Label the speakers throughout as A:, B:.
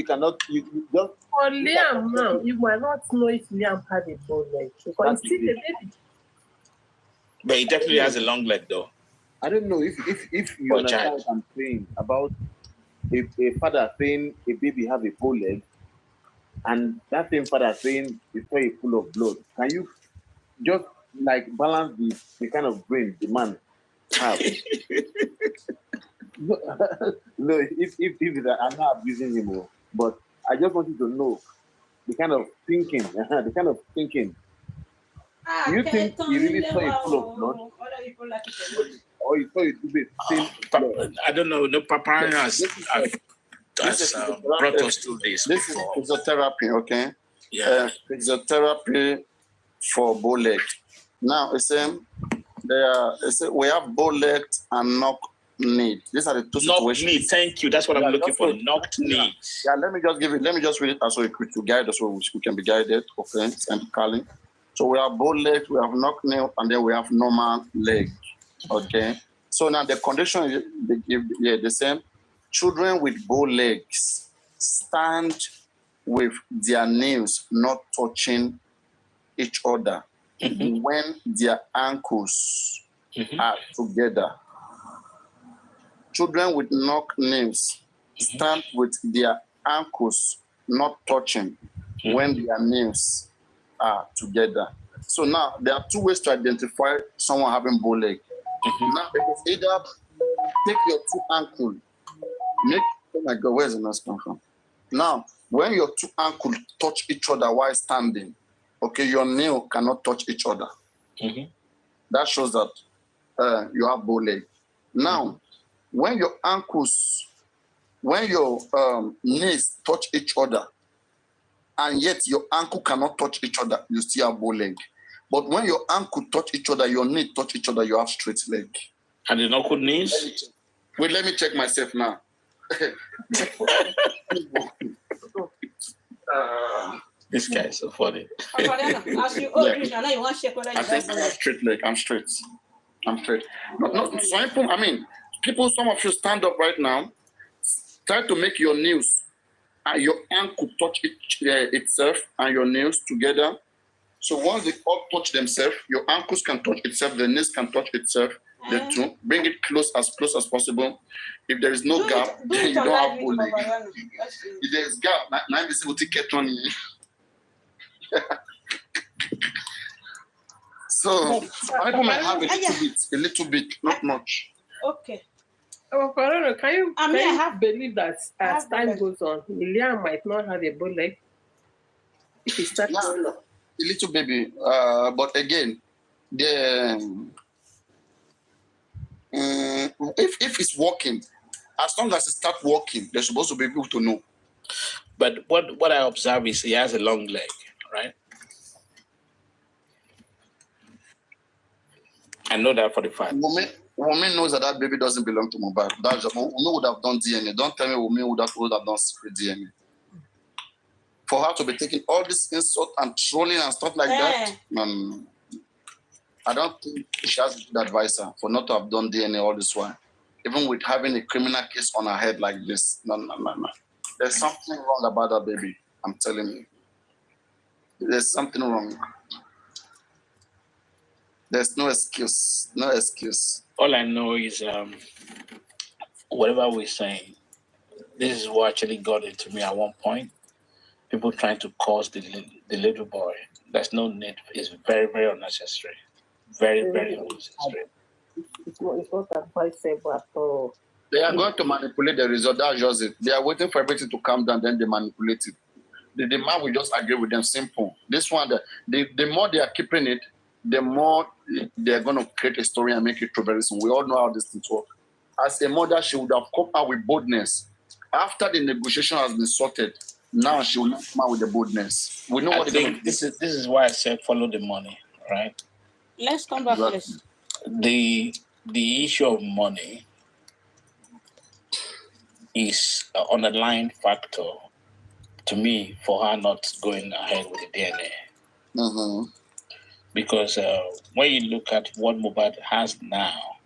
A: cannot. You just.
B: For Liam now, you might not know if Liam had a bow leg because he's still a baby.
C: But he definitely has a long leg, though.
A: I don't know if you understand what I'm saying about a father saying a baby have a bow leg, and that same father saying it's very full of blood. Can you just like balance the kind of brain the man have? No, if I'm not abusing him, but I just want you to know the kind of thinking, You think he really saw it full of blood? Or you saw it to be blood?
C: I don't know. No, Papa has brought us through this.
D: This is physiotherapy, okay?
C: Yeah.
D: Physiotherapy for bow leg. Now, we have bow leg and knock knee. These are the two situations.
C: Knee, thank you. That's what I'm looking for. Knocked knees.
D: Yeah, let me just read it so quick to guide us so we can be guided, okay? And Carly. So we have bow leg, we have knock knee, and then we have normal leg, okay? So now the condition they give the same. Children with bow legs stand with their knees not touching each other when their ankles are together. Children with knock knees stand with their ankles not touching when their knees are together. So now there are two ways to identify someone having bow leg. Now it is either take your two ankles, oh my God, where's the nurse come from? Now, when your two ankles touch each other while standing, okay, your knee cannot touch each other. That shows that you have bow leg. Now, when your knees touch each other, and yet your ankle cannot touch each other, you still have bow leg. But when your ankle touch each other, your knee touch each other, you have straight leg.
C: And the knuckle knees?
D: Wait, let me check myself now.
C: This guy is so funny.
D: I think I'm straight leg. I'm straight. No, some of you stand up right now. Try to make your knees and your ankle touch itself and your nails together. So once they all touch themselves, your ankles can touch itself, the knees can touch itself. The two, bring it close as possible. If there is no gap, then you don't have bow leg. If there is gap, now I'm able to get on you. So people may have a little bit, not much.
B: Okay. Can you believe that as time goes on, Liam might not have a bow leg if he starts growing up?
D: A little baby, but again, if it's walking, as long as it starts walking, they're supposed to be able to know.
C: But what I observe is he has a long leg, right? I know that for the fact.
D: Wummi knows that baby doesn't belong to Mohbad. Wummi would have done DNA. Don't tell me Wummi would have done secret DNA. For her to be taking all this insult and trolling and stuff like that, I don't think she has a good advisor for not to have done DNA all this while. Even with having a criminal case on her head like this. No. There's something wrong about that baby. I'm telling you. There's something wrong. There's no excuse. No excuse.
C: All I know is whatever we're saying, this is what actually got into me at one point. People trying to cause the little boy. There's no need. It's very, very unnecessary. Very, very unnecessary.
B: It's not advisable at all.
D: They are going to manipulate the result. That's just it. They are waiting for everything to calm down, then they manipulate it. The man will just agree with them. Simple. This one, the more they are keeping it, the more they're going to create a story and make it true very soon. We all know how this things work. As a mother, she would have come out with boldness. After the negotiation has been sorted, now she will not come out with the boldness. We know what
C: this is why I said follow the money, right?
E: Let's come back first.
C: The issue of money is an underlying factor to me for her not going ahead with the DNA. Because when you look at what Mohbad has now,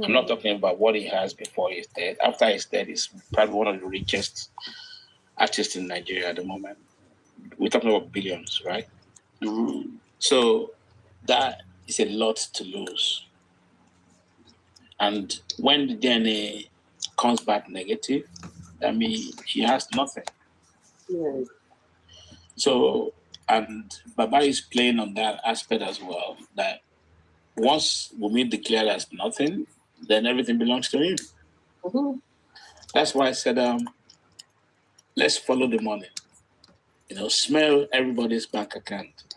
C: I'm not talking about what he has before his death. After his death, he's probably one of the richest artists in Nigeria at the moment. We're talking about billions, right?
D: Mm-hmm.
C: So that is a lot to lose. And when the DNA comes back negative, I mean, she has nothing.
B: Yes.
C: So, and Baba is playing on that aspect as well, that once Wummi declared as nothing, then everything belongs to him.
B: Mm-hmm.
C: That's why I said, let's follow the money. Smell everybody's bank account.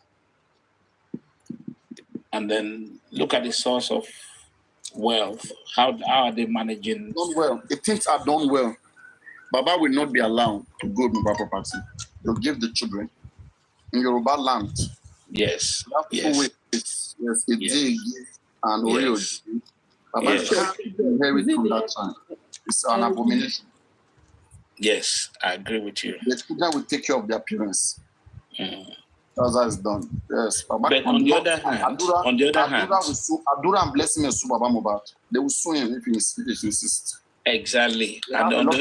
C: And then look at the source of wealth. How are they managing?
D: Done well. If things are done well, Baba will not be allowed to go to Baba property. They'll give the children in Yoruba land.
C: Yes.
D: That's two ways. Yes, it did, and Oreo.
C: Yes.
D: Baba can't inherit from that time. It's an abomination.
C: Yes, I agree with you.
D: The children will take care of their parents.
C: Mm.
D: That's how it's done. Yes. Baba,
C: But on the other hand,
D: Adura and Blessing will sue Baba Mohbad. They will sue him if he insists.
C: Exactly. And on the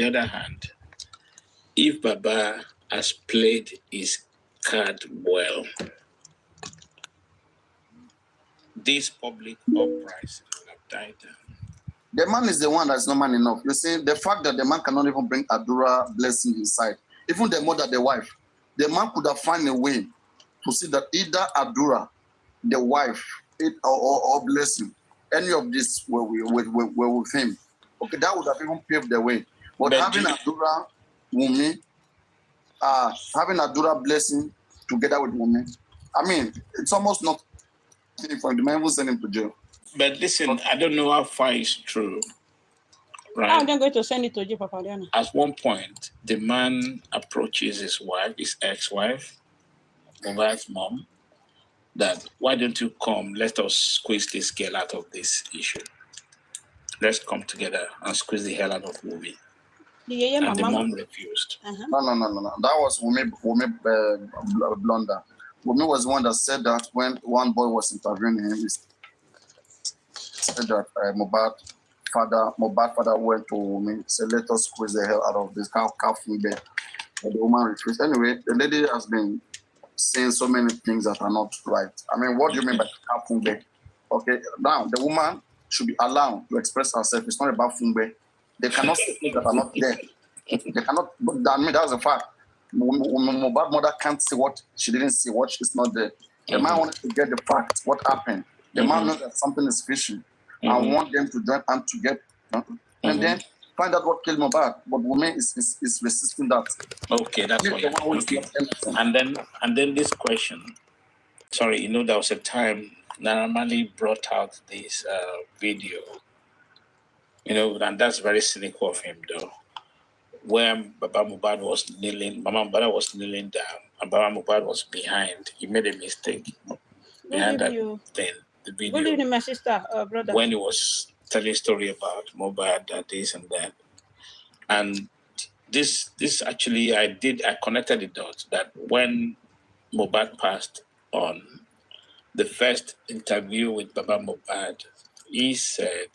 C: other hand, if Baba has played his card well, this public uprising will have died down.
D: The man is the one that's not man enough. You see, the fact that the man cannot even bring Adura Blessing inside, even the mother, the wife, the man could have found a way to see that either Adura, the wife, or Blessing, any of this were with him. Okay, that would have even paved the way. But having Adura, Wummi, having Adura Blessing together with Wummi, I mean, it's almost not for the man who sent him to jail.
C: But listen, I don't know how far it's true. Right?
E: I'm going to send it to you, Papa Diana.
C: At one point, the man approaches his wife, his ex-wife, Mohbad's mom, that why don't you come? Let us squeeze this girl out of this issue. Let's come together and squeeze the hell out of Wummi. And the mom refused.
D: No. That was Wummi blunder. Wummi was the one that said that when one boy was interviewing him, he said that Mohbad father went to Wummi, said, let us squeeze the hell out of this cow bed. But the woman refused. Anyway, the lady has been saying so many things that are not right. I mean, what do you mean by cow bed? Okay, now the woman should be allowed to express herself. It's not about Fungbe. They cannot say things that are not there. They cannot, I mean, that's a fact. Mohbad's mother can't see what she didn't see, what is not there. The man wanted to get the fact, what happened. The man knows that something is fishy. I want them to join and to get, and then find out what killed Mohbad. But Wummi is resisting that.
C: Okay, that's what you're okay. And then this question. Sorry, there was a time Naramali brought out this video. And that's very cynical of him, though. Where Baba Mohbad was kneeling, Mama Mohbad was kneeling down, and Baba Mohbad was behind. He made a mistake behind that thing. The video.
E: Good evening, my sister, brother.
C: When he was telling a story about Mohbad, this and that. And this actually, I connected the dots that when Mohbad passed on, the first interview with Baba Mohbad, he said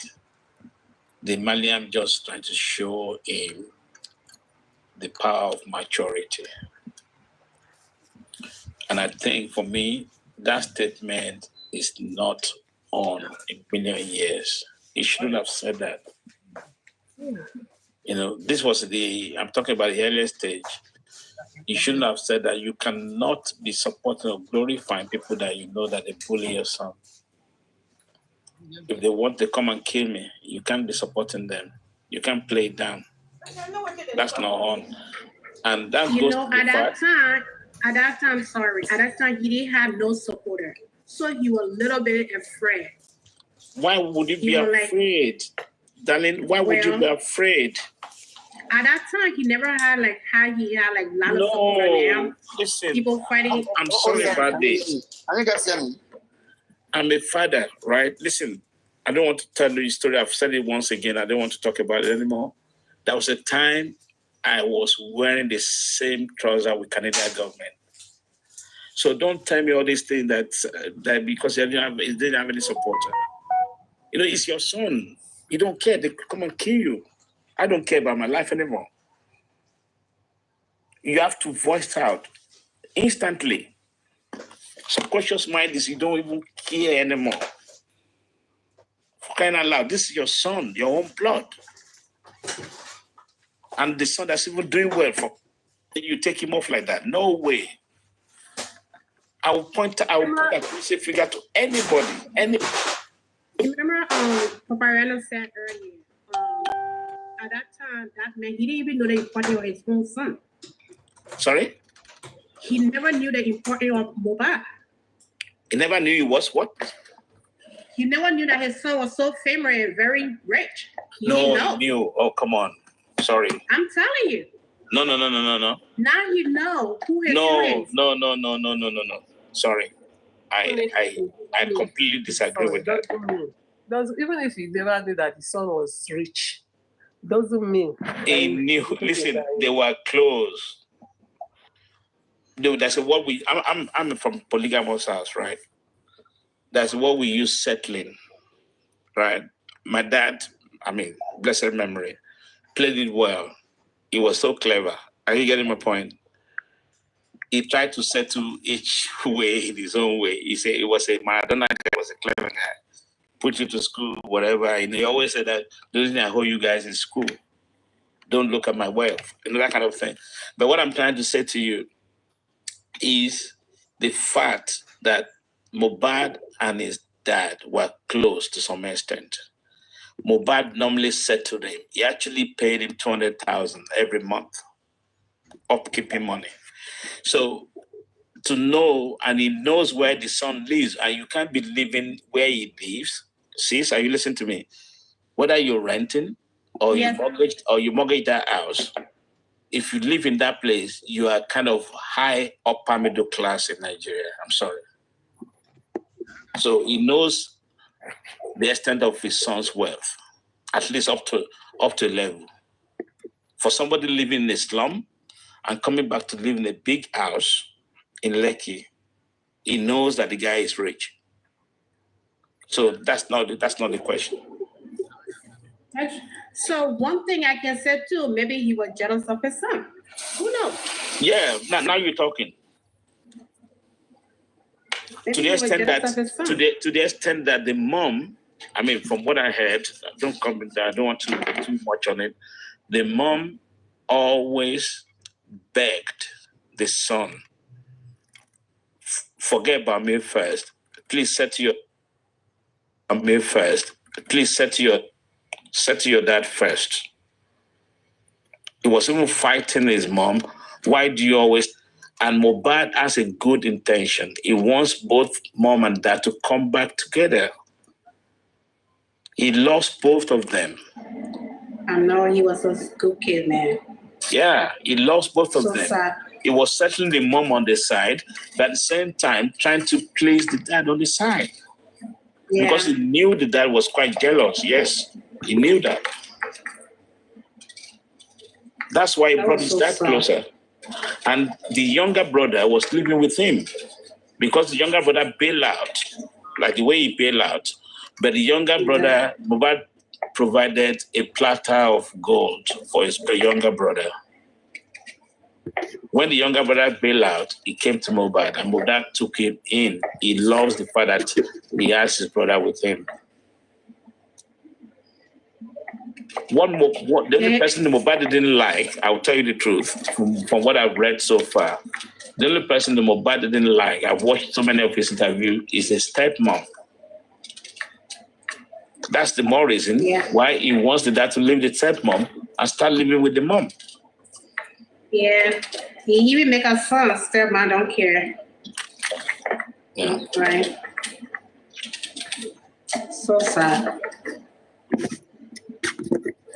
C: the Malian just trying to show him the power of maturity. And I think for me, that statement is not on a million years. He shouldn't have said that. This was I'm talking about the earlier stage. You shouldn't have said that. You cannot be supporting or glorifying people that you know that they bully your son. If they want to come and kill me, you can't be supporting them. You can't play it down. That's not on. And that goes to the fact.
F: At that time, he didn't have no supporter. So he was a little bit afraid.
C: Why would you be afraid? Darling, why would you be afraid?
F: At that time, he never had how he had a lot of support now.
C: Listen,
F: people fighting.
C: I'm sorry about this.
D: I think I see me.
C: I'm a father, right? Listen, I don't want to tell you the story. I've said it once again. I don't want to talk about it anymore. There was a time I was wearing the same trouser with Canadian government. So don't tell me all these things that because they didn't have any supporter. It's your son. You don't care. They come and kill you. I don't care about my life anymore. You have to voice out instantly. Subconscious mind is you don't even care anymore. For crying out loud, this is your son, your own blood. And the son that's even doing well for you take him off like that. No way. I will point a crazy figure to anybody.
F: Remember, Papa Reno said earlier, at that time, that man, he didn't even know the importance of his own son.
C: Sorry?
F: He never knew the importance of Mobad.
C: He never knew he was what?
F: He never knew that his son was so famous and very rich.
C: He knew. Oh, come on. Sorry.
F: I'm telling you.
C: No.
F: Now you know who his son is.
C: No. Sorry. I completely disagree with that.
B: Even if he never knew that his son was rich, doesn't mean
C: he knew. Listen, they were close. That's what we. I'm from polygamous house, right? That's what we use settling, right? My dad, blessed memory, played it well. He was so clever. Are you getting my point? He tried to settle each way in his own way. He said it was a Maradona guy, was a clever guy. Put you to school, whatever. And he always said that the reason I hold you guys in school, don't look at my wealth, that kind of thing. But what I'm trying to say to you is the fact that Mohbad and his dad were close to some extent. Mohbad normally settled him. He actually paid him 200,000 every month, upkeeping money. So to know, and he knows where the son lives, and you can't be living where he lives. Sis, are you listening to me? Whether you're renting or you mortgage that house, if you live in that place, you are kind of high upper middle class in Nigeria. I'm sorry. So he knows the extent of his son's wealth, at least up to a level. For somebody living in a slum and coming back to live in a big house in Lekki, he knows that the guy is rich. So that's not the question.
F: So one thing I can say too, maybe he was jealous of his son. Who knows?
C: Yeah, now you're talking. To the extent that the mom, from what I heard, don't comment there, I don't want to put too much on it. The mom always begged the son, forget about me first. Please set your me first. Please set your dad first. He was even fighting his mom. Why do you always? And Mohbad has a good intention. He wants both mom and dad to come back together. He loves both of them.
F: I know he was a good kid, man.
C: Yeah, he loves both of them.
F: Sad.
C: He was settling the mom on the side, but at the same time trying to please the dad on the side. Yeah. Because he knew the dad was quite jealous. Yes, he knew that. That's why he brought his dad closer. And the younger brother was living with him because the younger brother bailed out, like the way he bailed out. But the younger brother, Mohbad, provided a platter of gold for his younger brother. When the younger brother bailed out, he came to Mohbad and Mohbad took him in. He loves the fact that he has his brother with him. The only person the Mohbad didn't like, I'll tell you the truth, from what I've read so far, the only person the Mohbad didn't like, I've watched so many of his interviews, is his stepmom. That's the more reason why he wants the dad to leave the stepmom and start living with the mom.
F: Yeah, he even make a son, stepmom don't care. Yeah. Right. So sad.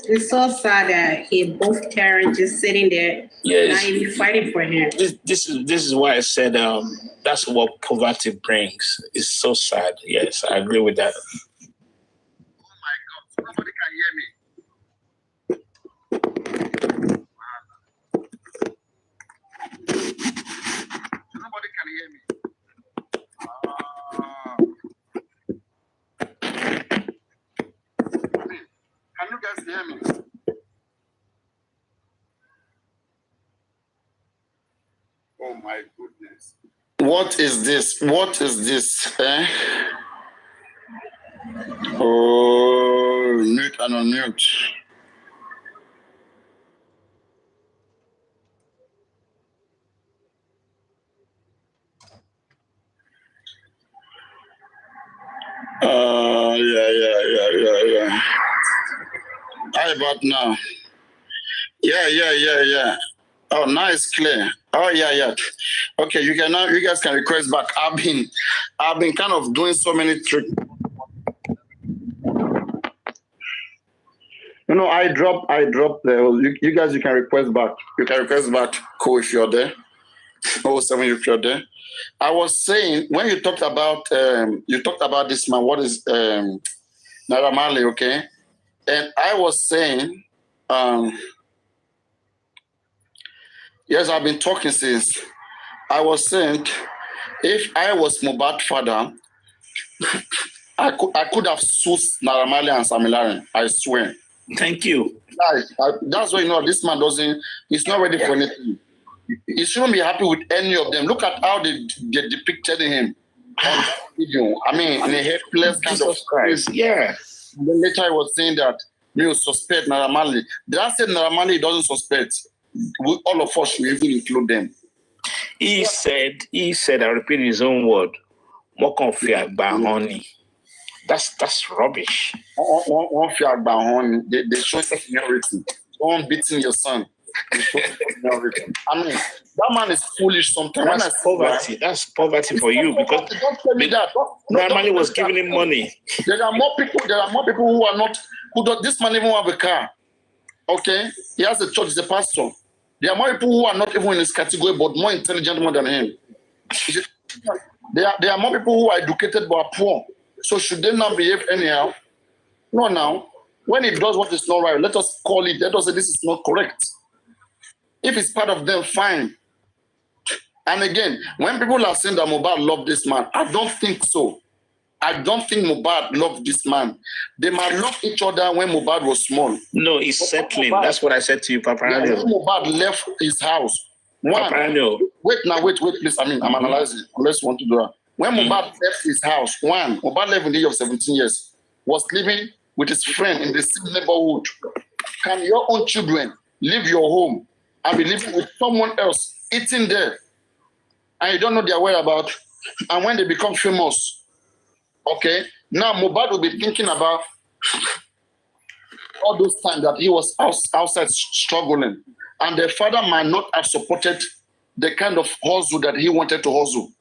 F: It's so sad that both parents just sitting there, not even fighting for him.
C: This is why I said that's what poverty brings. It's so sad. Yes, I agree with that.
D: Oh my God! Nobody can hear me. Nobody can hear me. Can you guys hear me? Oh my goodness. What is this? What is this? Eh? Oh, mute and unmute. Yeah. How about now? Yeah. Oh, nice, clear. Oh, yeah. Okay, you guys can request back. I've been kind of doing so many tricks. I dropped you guys, you can request back. You can request back. Cool, if you're there. 07 if you're there. I was saying, when you talked about this man, what is Naira Marley, okay? And I was saying, yes, I've been talking since. I was saying, if I was Mohbad's father, I could have sued Naira Marley and Sam Larry, I swear.
C: Thank you.
D: That's why this man he's not ready for anything. He shouldn't be happy with any of them. Look at how they depicted him on that video. I mean, in a helpless kind of
C: Christ. Yeah.
D: And then later I was saying that you suspect Naira Marley. Did I say Naira Marley doesn't suspect? All of us should even include them.
C: He said, I repeat his own word, honey. That's rubbish.
D: They show seniority. Someone beating your son. I mean, that man is foolish sometimes.
C: That's poverty. That's poverty for you, because
D: don't tell me that.
C: Normally was giving him money.
D: There are more people who are not. This man even have a car. Okay, he has a church. He's a pastor. There are more people who are not even in his category, but more intelligent more than him. There are more people who are educated but are poor. So should they not behave anyhow? No, now. When he does what is not right, let us call it. Let us say this is not correct. If it's part of them, fine. And again, when people are saying that Mohbad loved this man, I don't think so. I don't think Mohbad loved this man. They might love each other when Mohbad was small.
C: No, he's settling. That's what I said to you, Papa.
D: Yeah, when Mohbad left his house. Wait, please. I mean, I'm analyzing. Unless you want to do that. When Mohbad left his house, Mohbad left in the age of 17 years, was living with his friend in the same neighborhood. Can your own children leave your home and be living with someone else, eating there, and you don't know their whereabouts? And when they become famous, okay, now Mohbad will be thinking about all those times that he was outside struggling, and the father might not have supported the kind of hustle that he wanted to hustle.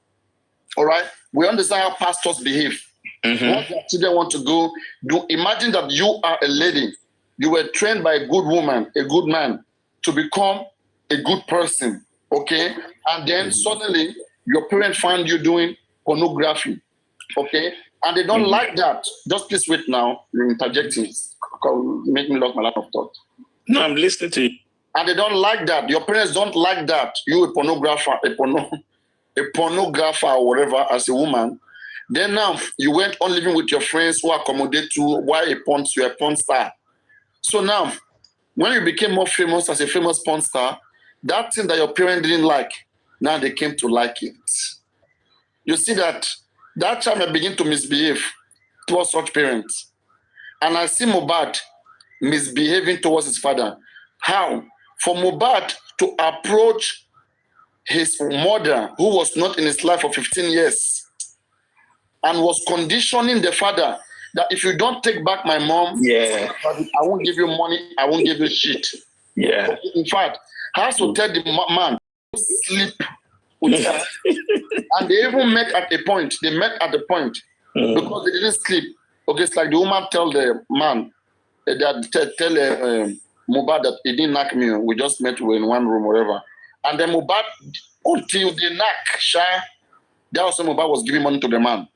D: All right, we understand how pastors behave. What their children want to go do. Imagine that you are a lady, you were trained by a good woman, a good man, to become a good person, okay? And then suddenly your parents find you doing pornography, okay? And they don't like that. Just please wait now. You're interjecting. Make me lose my line of thought.
C: No, I'm listening to you.
D: And they don't like that. Your parents don't like that. You a pornographer, a pornographer or whatever as a woman. Then now you went on living with your friends who accommodate you. Why you're a porn star? So now, when you became more famous as a famous porn star, that thing that your parents didn't like, now they came to like it. You see that child may begin to misbehave towards such parents. And I see Mohbad misbehaving towards his father. How? For Mohbad to approach his mother, who was not in his life for 15 years, and was conditioning the father that if you don't take back my mom, I won't give you money, I won't give you shit.
C: Yeah.
D: In fact, has to tell the man to sleep with her. And they even met at a point. They met at the point because they didn't sleep. Okay, it's like the woman tell the man, tell Mohbad that he didn't knock me. We just met in one room, whatever. And then Mohbad, until they knock, that was when Mohbad was giving money to the man.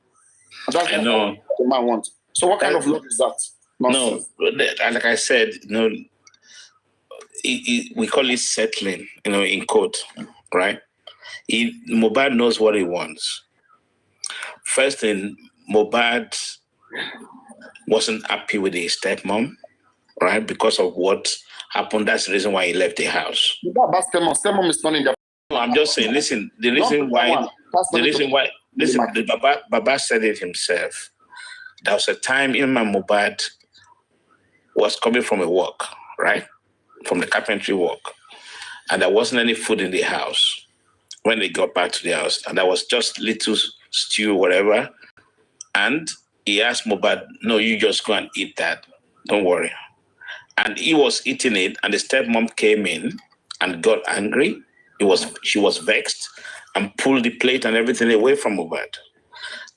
D: And that's what the man wants. So what kind of love is that? Nonsense.
C: No, like I said, we call it settling, in court, right? Mohbad knows what he wants. First thing, Mohbad wasn't happy with his stepmom, right? Because of what happened. That's the reason why he left the house.
D: Stepmom is not in the
C: No, I'm just saying, listen, the reason why, listen, the Baba said it himself. There was a time in my Mohbad was coming from a work, right? From the carpentry work. And there wasn't any food in the house when they got back to the house. And there was just little stew, whatever. And he asked Mohbad, no, you just go and eat that. Don't worry. And he was eating it, and the stepmom came in and got angry. She was vexed and pulled the plate and everything away from Mohbad.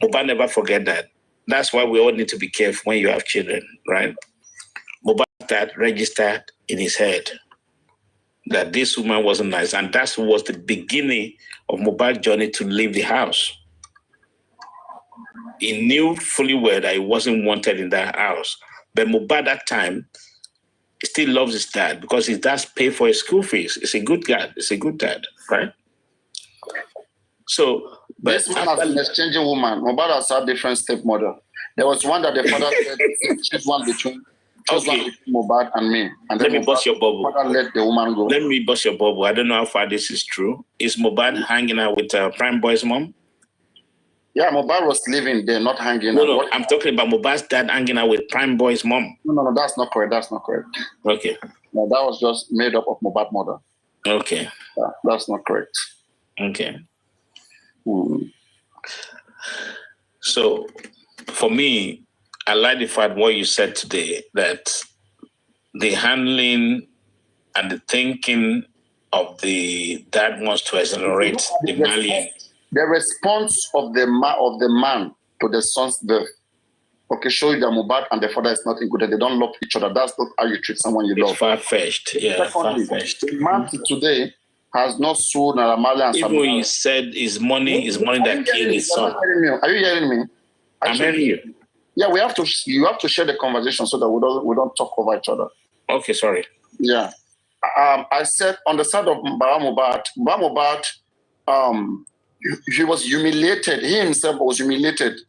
C: Mohbad never forget that. That's why we all need to be careful when you have children, right? Mohbad that registered in his head that this woman wasn't nice, and that was the beginning of Mohbad's journey to leave the house. He knew fully well that he wasn't wanted in that house, but Mohbad that time still loves his dad because his dad paid for his school fees. It's a good dad. It's a good dad, right? So, but
D: this man has been exchanging woman. Mohbad has had different stepmother. There was one that the father said, choose one between Mohbad and me. And
C: let me bust your bubble.
D: Father let the woman go.
C: Let me bust your bubble. I don't know how far this is true. Is Mohbad hanging out with Prime Boy's mom?
D: Yeah, Mohbad was living there, not hanging out.
C: No, I'm talking about Mohbad's dad hanging out with Prime Boy's mom.
D: No, that's not correct. That's not correct.
C: Okay.
D: No, that was just made up of Mohbad mother.
C: Okay.
D: Yeah, that's not correct.
C: Okay. So, for me, I like the fact what you said today, that the handling and the thinking of the dad wants to accelerate the Malian.
D: The response of the man to the son's birth, okay, show you that Mohbad and the father is not good. They don't love each other. That's not how you treat someone you love.
C: It's far-fetched. Yeah, far-fetched.
D: The man today has not sued Naira Marley and
C: even when he said his money that killed his son.
D: Are you hearing me?
C: I'm hearing you.
D: Yeah, you have to share the conversation so that we don't talk over each other.
C: Okay, sorry.
D: Yeah. I said on the side of Baba Mohbad, he was humiliated. He himself was humiliated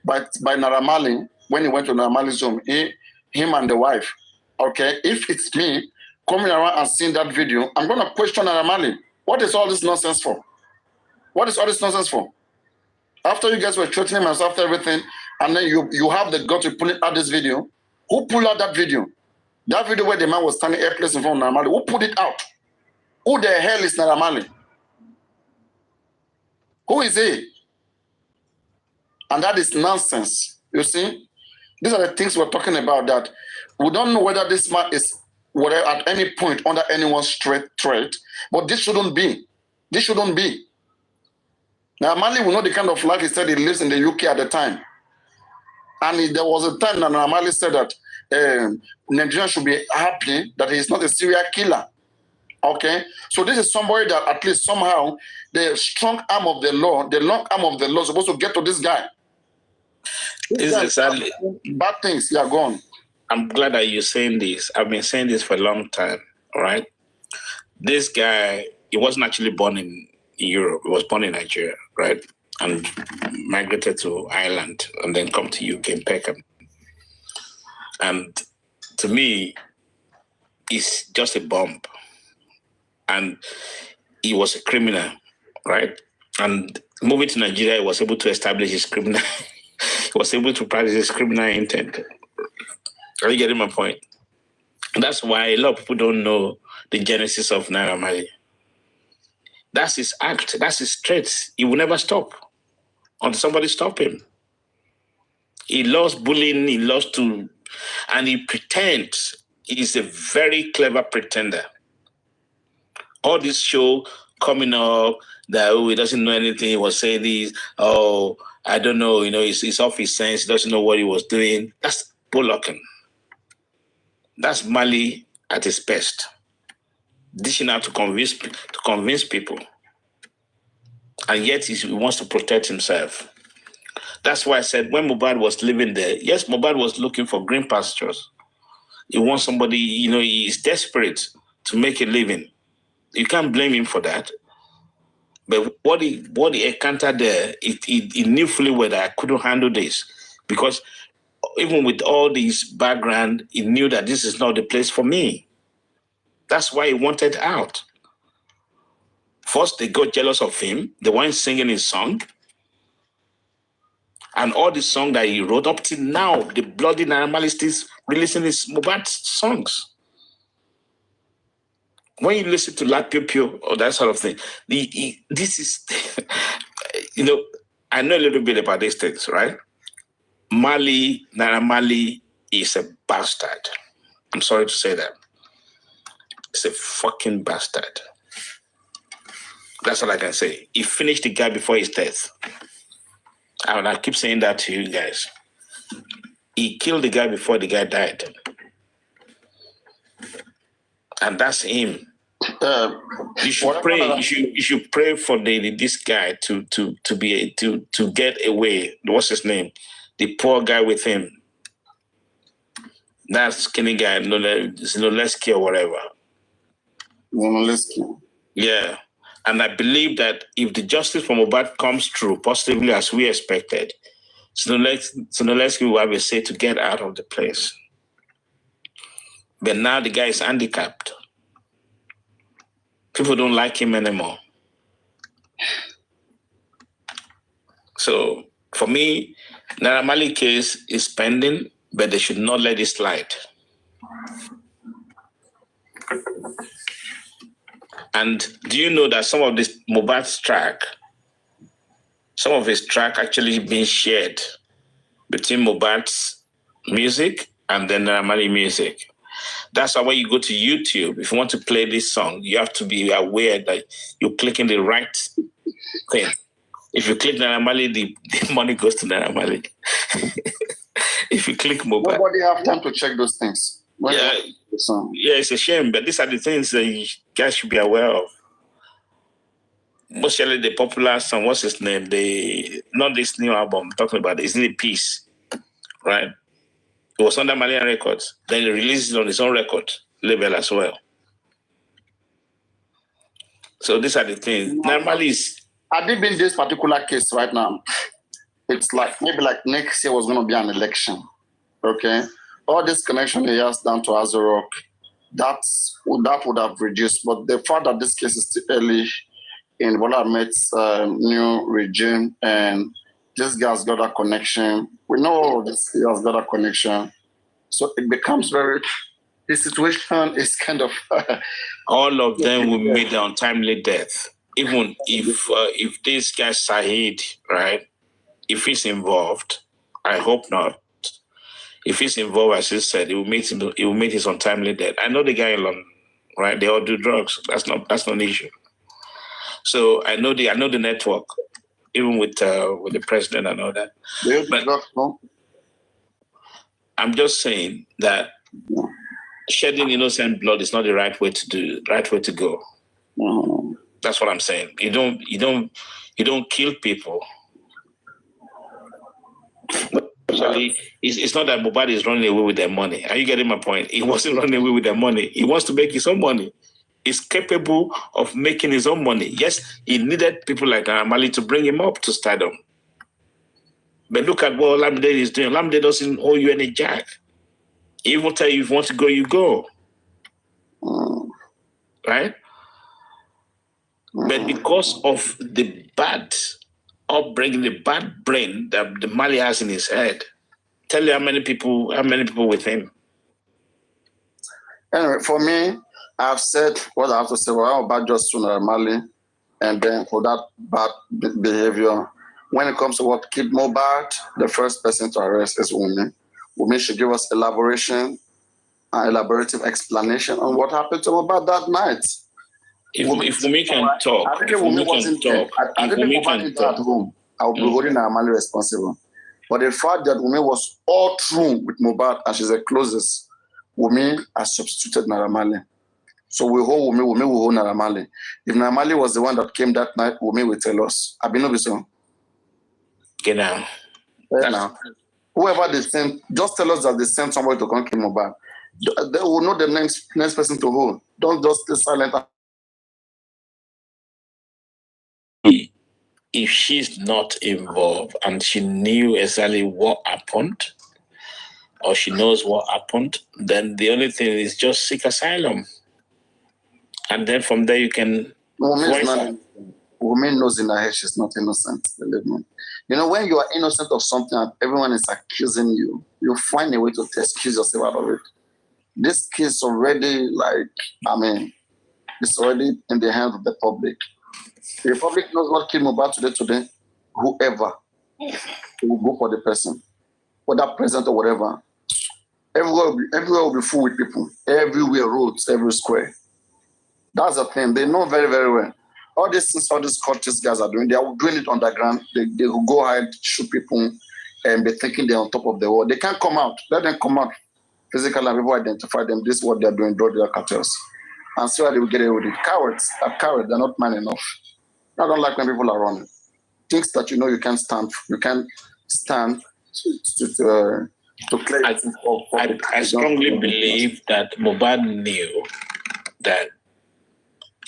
D: by Naira Marley when he went to Naira Marley's home. Him and the wife. Okay, if it's me coming around and seeing that video, I'm going to question Naira Marley. What is all this nonsense for? What is all this nonsense for? After you guys were threatening us, after everything, and then you have the gut to pull out this video. Who pulled out that video? That video where the man was standing airpless in front of Naira Marley. Who put it out? Who the hell is Naira Marley? Who is he? And that is nonsense. You see? These are the things we're talking about, that we don't know whether this man is at any point under anyone's threat, but this shouldn't be. This shouldn't be. Now, Marley will know the kind of life he said he lives in the UK at the time. And there was a time that Marley said that Nigeria should be happy that he is not a serial killer. Okay? So this is somebody that at least somehow the strong arm of the law, the long arm of the law is supposed to get to this guy.
C: This is exactly
D: bad things. Yeah, go on.
C: I'm glad that you're saying this. I've been saying this for a long time, all right? This guy, he wasn't actually born in Europe. He was born in Nigeria, right? And migrated to Ireland and then come to UK in Peckham. And to me, it's just a bump. And he was a criminal, right? And moving to Nigeria, he was able to establish his criminal. He was able to practice his criminal intent. Are you getting my point? That's why a lot of people don't know the genesis of Naira Marley. That's his act. That's his traits. He will never stop until somebody stop him. He loves bullying. He loves to, and he pretends. He's a very clever pretender. All this show coming up that, he doesn't know anything. He was saying this, I don't know, he's off his sense. He doesn't know what he was doing. That's bullocking. That's Marley at his best. Dishing out to convince people. And yet he wants to protect himself. That's why I said when Mohbad was living there, yes, Mohbad was looking for green pastures. He wants somebody, he's desperate to make a living. You can't blame him for that. But what he encountered there, he knew fully well that I couldn't handle this. Because even with all this background, he knew that this is not the place for me. That's why he wanted out. First, they got jealous of him. They weren't singing his song. And all the songs that he wrote up till now, the bloody Naramali is releasing his Mohbad songs. When you listen to La Pio Pio or that sort of thing, this is, I know a little bit about these things, right? Naramali is a bastard. I'm sorry to say that. It's a fucking bastard. That's all I can say. He finished the guy before his death. And I keep saying that to you guys. He killed the guy before the guy died. And that's him. You should pray. You should pray for this guy to get away. What's his name? The poor guy with him. That skinny guy, Noleski or whatever.
D: Noleski.
C: Yeah. And I believe that if the justice from Mohbad comes through positively as we expected, Noleski will have a say to get out of the place. But now the guy is handicapped. People don't like him anymore. So for me, Naramali case is pending, but they should not let it slide. And do you know that some of this Mohbad's track, some of his track actually being shared between Mohbad's music and then Naramali music? That's why when you go to YouTube, if you want to play this song, you have to be aware that you're clicking the right thing. If you click Naramali, the money goes to Naramali. If you click Mohbad.
D: Nobody have time to check those things.
C: Yeah, it's a shame, but these are the things that you guys should be aware of. Mostly the popular song, what's his name? Not this new album I'm talking about, it's the Peace, right? It was under Malian Records. Then he released it on his own record label as well. So these are the things. Normally,
D: I did in this particular case right now. It's like maybe like next year was going to be an election. Okay, all this connection he has down to Azurok, that would have reduced. But the fact that this case is still early in Bola Ahmed's new regime, and this guy's got a connection. We know this guy has got a connection. So it becomes the situation is kind of...
C: all of them will meet the untimely death. Even if this guy Saeed, right, if he's involved, I hope not. If he's involved, as he said, he will meet his untimely death. I know the guy in London, right? They all do drugs. That's not an issue. So I know the network, even with the president and all that. But I'm just saying that shedding innocent blood is not the right way to go.
D: Mm-hmm.
C: That's what I'm saying. You don't kill people. Actually, it's not that Mohbad is running away with their money. Are you getting my point? He wasn't running away with their money. He wants to make his own money. He's capable of making his own money. Yes, he needed people like Naramali to bring him up to stardom. But look at what Olamide is doing. Olamide doesn't owe you any jack. He will tell you if you want to go, you go. Right? But because of the bad upbringing, the bad brain that the Mali has in his head, tell you how many people with him.
D: Anyway, for me, I've said what I have to say about just Mali, and then for that bad behavior. When it comes to what killed Mohbad, the first person to arrest is Wummi. Wummi should give us elaborative explanation on what happened to Mohbad that night.
C: If Wummi can talk, I didn't know Wummi can talk.
D: I will be holding Naramali responsible. But the fact that Wummi was all through with Mohbad and she's the closest, Wummi has substituted Naramali. So we hold Wummi, Wummi will hold Naramali. If Naramali was the one that came that night, Wummi will tell us. Abinobiso.
C: Get down.
D: Now. Whoever they send, just tell us that they sent somebody to come kill Mohbad. They will know the next person to hold. Don't just stay silent.
C: If she's not involved and she knew exactly what happened, or she knows what happened, then the only thing is just seek asylum. And then from there you can
D: Wummi knows in her head she's not innocent, believe me. You know, when you are innocent of something and everyone is accusing you, you find a way to excuse yourself out of it. This case already, it's already in the hands of the public. The public knows what killed Mohbad today. Whoever will go for the person, whether present or whatever. Everywhere will be full with people. Everywhere, roads, every square. That's the thing. They know very, very well. All these cultist guys are doing, they are doing it underground. They will go hide, shoot people, and be thinking they're on top of the world. They can't come out. Let them come out physically and people identify them. This is what they're doing, drug dealer cartels. And so they will get away with it. Cowards are cowards. They're not man enough. I don't like when people are running. Things that you know you can't stand. You can't stand to clear it.
C: I strongly believe that Mohbad knew that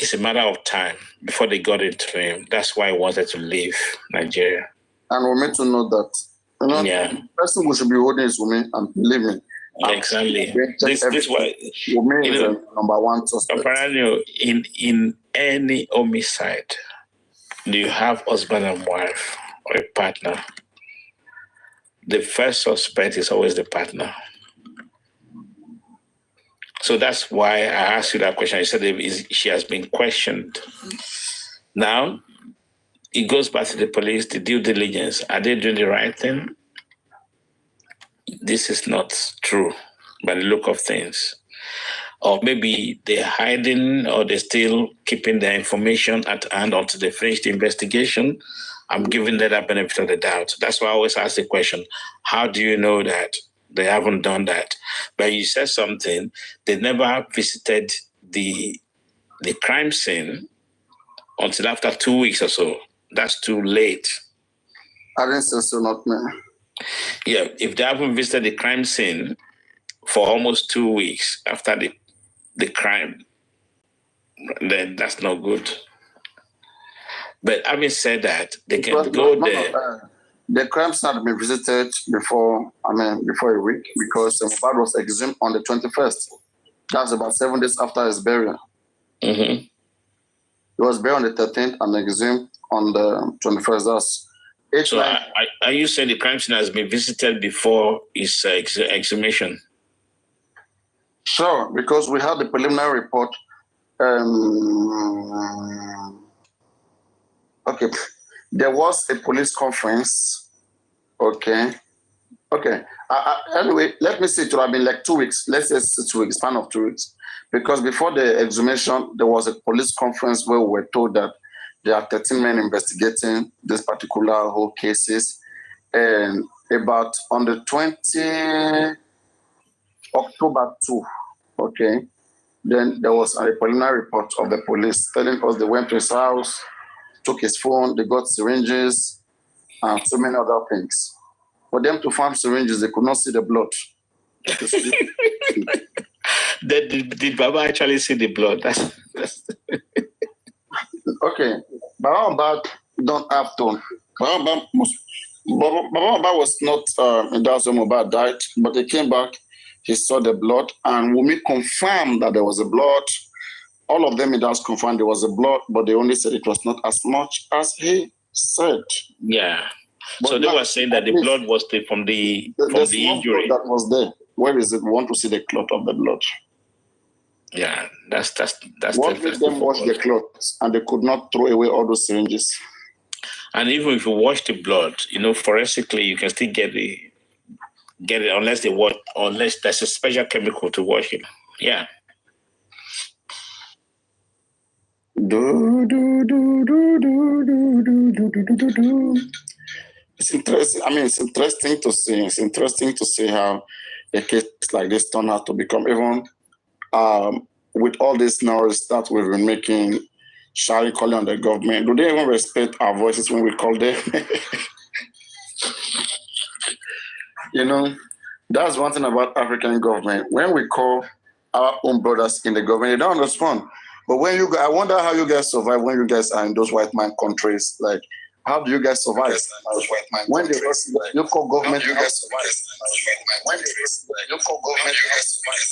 C: it's a matter of time before they got into him. That's why he wanted to leave Nigeria.
D: And we're meant to know that. The person who should be holding is Wummi, and believe me.
C: Exactly. This why
D: Wummi is the number one suspect.
C: Apparently, in any homicide, do you have husband and wife or a partner? The first suspect is always the partner. So that's why I asked you that question. You said she has been questioned. Now, it goes back to the police, the due diligence. Are they doing the right thing? This is not true by the look of things. Or maybe they're hiding or they're still keeping their information at hand until they finish the investigation. I'm giving them that benefit of the doubt. That's why I always ask the question, how do you know that they haven't done that? But you said something, they never visited the crime scene until after 2 weeks or so. That's too late.
D: I didn't say so, not me.
C: Yeah, if they haven't visited the crime scene for almost 2 weeks after the crime, then that's not good. But having said that, they can go there.
D: The crime scene had been visited before a week because Mohbad was exhumed on the 21st. That's about 7 days after his burial.
C: Mm-hmm.
D: He was buried on the 13th and exhumed on the 21st.
C: So are you saying the crime scene has been visited before his exhumation?
D: Sure, because we had the preliminary report. Okay, there was a police conference. Okay. Anyway, let me see. It would have been like 2 weeks. Let's say 2 weeks, span of 2 weeks. Because before the exhumation, there was a police conference where we were told that there are 13 men investigating this particular whole cases. And about on the 20 October 2, okay, then there was a preliminary report of the police telling us they went to his house, took his phone, they got syringes, and so many other things. For them to find syringes, they could not see the blood.
C: Did Baba actually see the blood?
D: Okay. Baba don't have to. Baba was not in that zone. Baba died, but he came back. He saw the blood, and Wummi confirmed that there was a blood. All of them in that confirmed there was a blood, but they only said it was not as much as he said.
C: Yeah.
D: But
C: so they were saying that the blood was from the injury
D: that was there. Where is it? We want to see the clot of the blood.
C: Yeah, that's
D: what made them wash the clots, and they could not throw away all those syringes.
C: And even if you wash the blood, forensically you can still get it unless there's a special chemical to wash it. Yeah.
D: It's interesting. It's interesting to see. It's interesting to see how a case like this turned out to become, even with all these noise that we've been making, shouting, calling on the government. Do they even respect our voices when we call them? That's one thing about African government. When we call our own brothers in the government, they don't respond. But when I wonder how you guys survive when you guys are in those white man countries. Like, how do you guys survive? When the local government, you guys survive. When the local government, you guys survive.